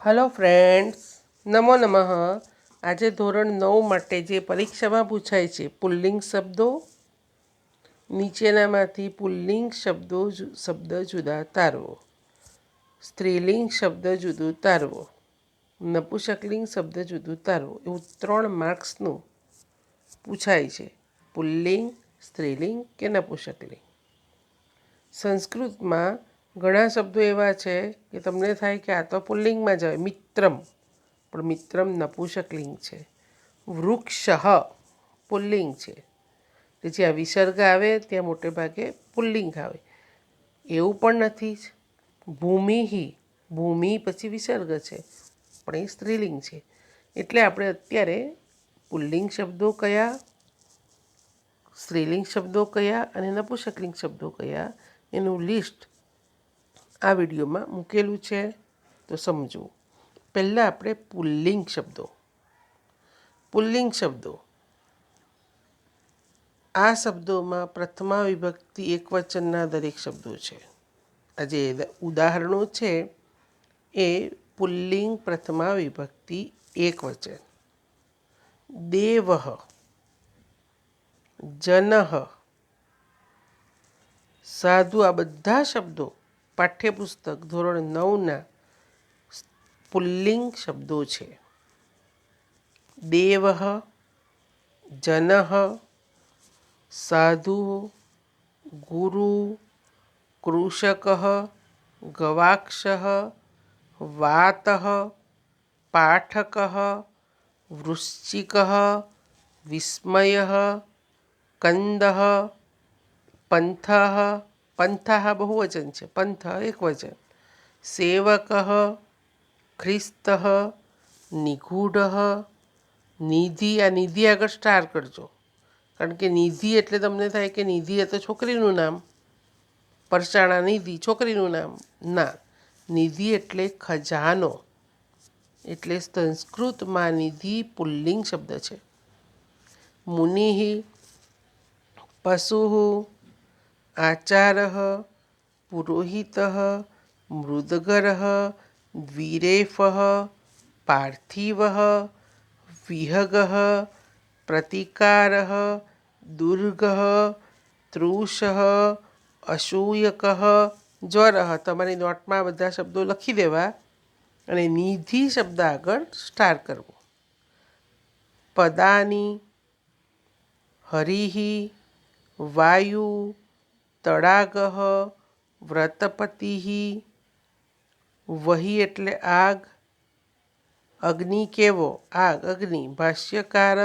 Hello friends, નમો નમઃ. આજે ધોરણ 9 માટે જે પરીક્ષામાં પૂછાય છે પુલ્લિંગ શબ્દો, નીચેનામાંથી પુલ્લિંગ શબ્દ જુદા તારવો, સ્ત્રીલિંગ શબ્દ જુદું તારવો, નપુંસકલિંગ શબ્દ જુદું તારવો, એવું 3 માર્ક્સનું પૂછાય છે. પુલ્લિંગ, સ્ત્રીલિંગ કે નપુંસકલિંગ. સંસ્કૃતમાં ઘણા શબ્દો એવા છે કે તમને થાય કે આ તો પુલ્લિંગમાં જ આવે. મિત્રમ, પણ મિત્રમ નપુંસકલિંગ છે. વૃક્ષ પુલ્લિંગ છે. એટલે જ્યાં વિસર્ગ આવે ત્યાં મોટે ભાગે પુલ્લિંગ આવે. એવું પણ નથી જ. ભૂમિ પછી વિસર્ગ છે, પણ એ સ્ત્રીલિંગ છે. એટલે આપણે અત્યારે પુલ્લિંગ શબ્દો કયા, સ્ત્રીલિંગ શબ્દો કયા અને નપુંસકલિંગ શબ્દો કયા એનું લિસ્ટ આ વિડીયોમાં મૂકેલું છે, તો સમજવું. પહેલાં આપણે પુલ્લિંગ શબ્દો. આ શબ્દોમાં પ્રથમા વિભક્તિ એકવચનના દરેક શબ્દો છે. આ જે ઉદાહરણો છે એ પુલ્લિંગ પ્રથમા વિભક્તિ એકવચન. દેવઃ, જનઃ, સાધુ, આ બધા શબ્દો પાઠ્યપુસ્તક ધોરણ 9ના પુલ્લિંગ શબ્દો છે. દેવઃ, જનઃ, સાધુ, ગુરુ, કૃષક, ગવાક્ષ, વાતઃ, પાઠક, વૃશ્ચિક, વિસ્મય, કંદઃ, પંથઃ બહુવચન છે, પંથ એકવચન, સેવક, ખ્રિસ્ત, નિગૂઢ, નિધિ. આ નિધિ આગળ સ્ટાર કરજો, કારણ કે નિધિ એટલે તમને થાય કે નિધિ એ તો છોકરીનું નામ, પરસાણા નિધિ છોકરીનું નામ. ના, નિધિ એટલે ખજાનો. એટલે સંસ્કૃતમાં નિધિ પુલ્લિંગ શબ્દ છે. મુનિ, પશુ, આચાર, પુરોહિત, મૃદગર, દ્વિરેફ, પાર્થિવ, વિહગ, પ્રતિકાર, દુર્ગ, તૃષ, અસૂયક, જ્વર. તમારી નોટમાં બધા શબ્દો લખી દેવા અને નિધિ શબ્દ આગળ સ્ટાર કરવો. પદાની, હરિ, વાયુ, તડાગઃ, વ્રતપતિ, વહી એટલે આગ, અગ્નિ કેવો, આગ, અગ્નિ. ભાષ્યકાર,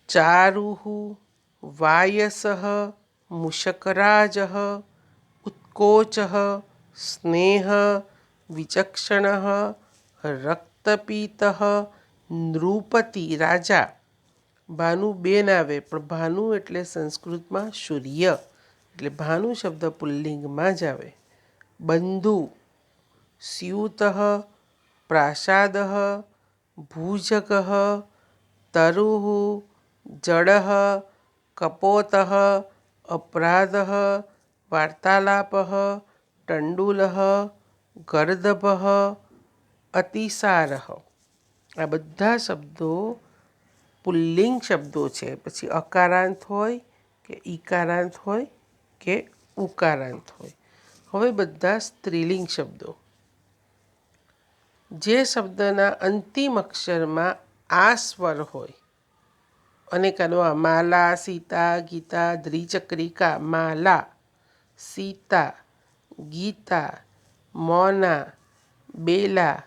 ચારુઃ, વાયસ, મૂષકરાજ, ઉત્કોચ, સ્નેહ, વિચક્ષણ, રક્તપીત, નૃપતિ રાજા. ભાનુ બેન આવે, પણ ભાનુ એટલે સંસ્કૃતમાં સૂર્ય, એટલે ભાનુ શબ્દ પુલ્લિંગમાં જ આવે. બંધુ, સ્યુત, પ્રાસાદ, ભુજગ, તરુઃ, જડ, કપોત, અપરાધ, વાર્તાલાપ, ટંડુલ, ગર્દભ, અતિસાર. આ બધા શબ્દો પુલ્લિંગ શબ્દો છે. પછી અકારાંત હોય કે ઈકારાંત હોય કે ઉકારાંત હોય. હવે બધા સ્ત્રીલિંગ શબ્દો. જે શબ્દના અંતિમ અક્ષરમાં આ સ્વર હોય, અનેકાનો માલા, સીતા, ગીતા, દ્વિચક્રિકા. માલા, સીતા, ગીતા, મોના, બેલા,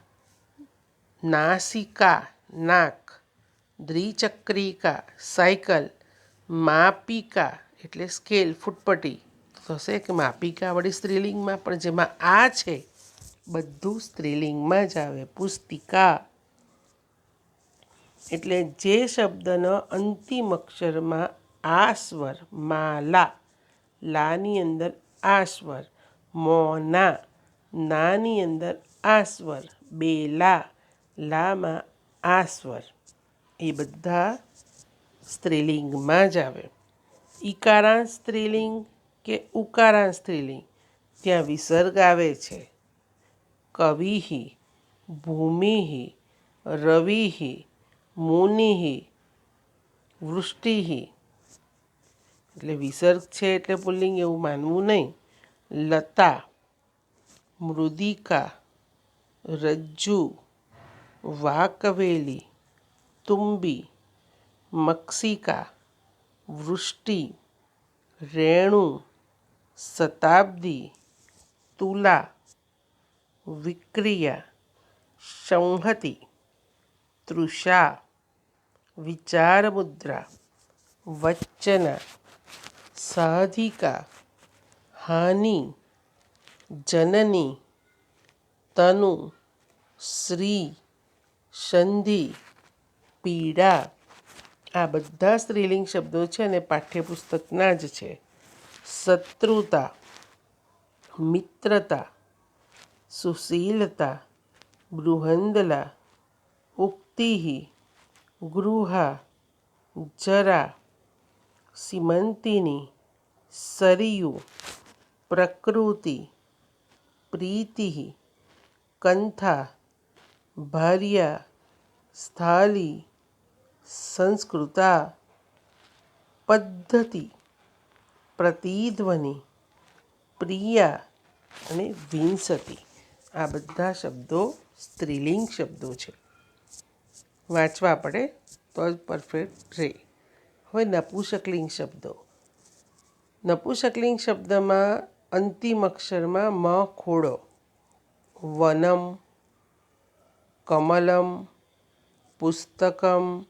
નાસિકા નાક, દ્વિચક્રિકા સાયકલ, માપિકા એટલે સ્કેલ ફૂટપટ્ટી. થશે કે માપિકા વળી સ્ત્રીલિંગમાં, પણ જેમાં આ છે બધું સ્ત્રીલિંગમાં જ આવે. પુસ્તિકા એટલે જે શબ્દનો અંતિમ અક્ષરમાં આ સ્વર, માલા, લાની અંદર આ સ્વર, મોના, નાની અંદર આ સ્વર, બેલા, લામાં આ સ્વર, એ બધા સ્ત્રીલિંગમાં જ આવે. ઈકારાંત સ્ત્રીલિંગ કે ઉકારાંત સ્ત્રીલિંગ, ત્યાં વિસર્ગ આવે છે. કવિ, ભૂમિ, રવિ, મુનિ, વૃષ્ટિ. એટલે વિસર્ગ છે એટલે પુલ્લિંગ એવું માનવું નહીં. લતા, મૃદિકા, રજ્જુ, વાકવેલી, તુંબી, મક્ષિકા, વૃષ્ટિ, રેણુ, શતાબ્દી, તુલા, વિક્રિયા, સંહતિ, તૃષા, વિચારમુદ્રા, વચ્ચના, સાધિકા, હાનિ, જનની, તનુ, શ્રી, સંધિ, પીડા. આ બધા સ્ત્રીલિંગ શબ્દો છે અને પાઠ્યપુસ્તકના જ છે. શત્રુતા, મિત્રતા, સુશીલતા, બૃહંદલા, ઉક્તિ, ગૃહા, જરા, સીમંતિની, સરયુ, પ્રકૃતિ, પ્રીતિ, કંથા, ભાર્યા, સ્થાલી, સંસ્કૃતા, પદ્ધતિ, પ્રતિધ્વનિ, પ્રિયા અને વિંસતિ. આ બધા શબ્દો સ્ત્રીલિંગ શબ્દો છે. વાંચવા પડે તો જ પરફેક્ટ રહે. હવે નપુંસકલિંગ શબ્દો. નપુંસકલિંગ શબ્દમાં અંતિમ અક્ષરમાં મ ખોડો. વનમ, કમલમ, પુસ્તકમ,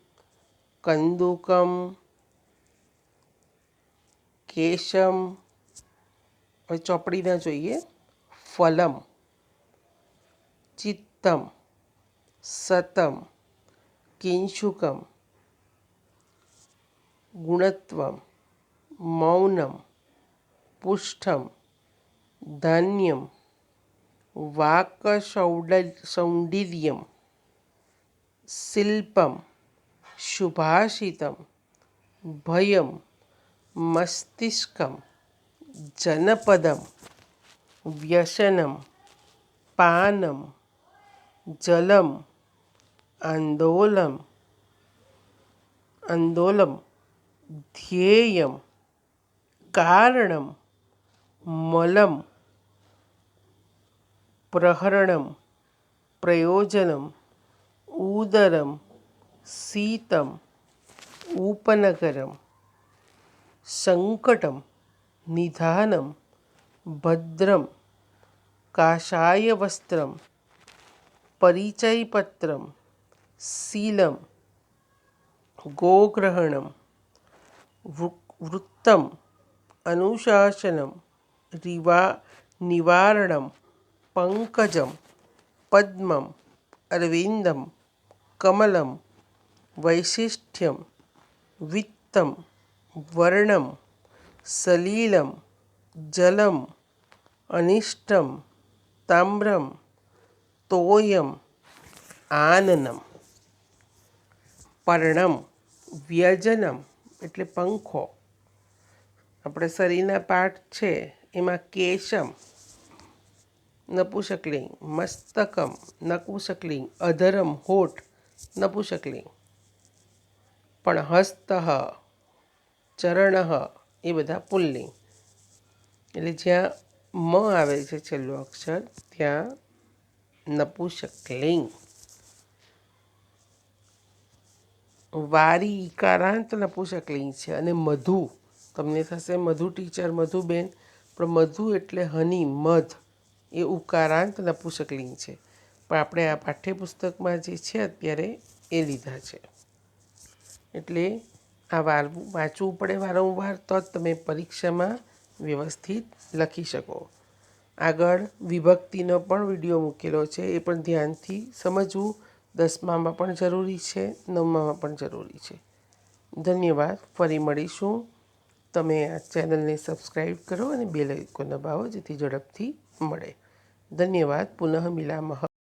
કંદુકમ, કેશમ. હવે ચોપડીના જોઈએ. ફલમ, ચિત્તમ, સતમ, કિંશુકમ, ગુણત્વમ, મૌનમ, પુષ્ઠમ, ધાન્યમ, વાકસૌંડિલ્યમ, શિલ્પમ, શુભાષિતમ, ભયમ, મસ્તિષ્કમ, જનપદમ, વ્યસનમ, પાનમ, જલમ, આંદોલમ, ધ્યેયમ, કારણમ, મલમ, પ્રહરણમ, પ્રયોજનમ, ઉદરમ, શીતમ, ઉપનગરમ, સંકટમ, નિધાનમ, ભદ્રમ, કાષાયવસ્ત્રમ, પરિચયપત્રમ, શીલમ, ગોગ્રહણમ, વૃત્તમ, અનુશાસનમ, નિવારણમ, પંકજમ, પદ્મમ, અરવિંદમ, કમલમ, વૈશિષ્ટ્યમ, વિત્તમ, વર્ણમ, સલીલમ, જલમ, અનિષ્ટમ, તામ્રમ, તોયમ, આનનમ. પર્ણમ, વ્યજનમ એટલે પંખો. આપણે શરીરના પાર્ટ છે એમાં કેશમ નપુંસકલિંગ, મસ્તકમ નપુંસકલિંગ, અધરમ હોઠ નપુંસકલિંગ. પણ હસ્ત, ચરણ એ બધા પુલ્લિંગ. એટલે જ્યાં મ આવે છે છેલ્લો અક્ષર ત્યાં નપુંસકલિંગ. વારી ઈકારાંત નપુંસકલિંગ છે. અને મધુ, તમને થશે મધુ ટીચર મધુબેન, પણ મધુ એટલે હની, મધ એ ઉકારાંત નપુંસકલિંગ છે. પણ આપણે આ પાઠ્યપુસ્તકમાં જે છે અત્યારે એ લીધા છે. એટલે આ વાંચવું પડે વારંવાર તો જ તમે પરીક્ષામાં વ્યવસ્થિત લખી શકો. આગળ વિભક્તિનો પણ વિડીયો મૂકેલો છે, એ પણ ધ્યાનથી સમજવું. 10મામાં પણ જરૂરી છે, 9મામાં પણ જરૂરી છે. ધન્યવાદ. ફરી મળીશું. તમે આ ચેનલને સબસ્ક્રાઈબ કરો અને બેલ આઇકોન દબાવો જેથી ઝડપથી મળે. ધન્યવાદ. પુનઃ મિલામઃ.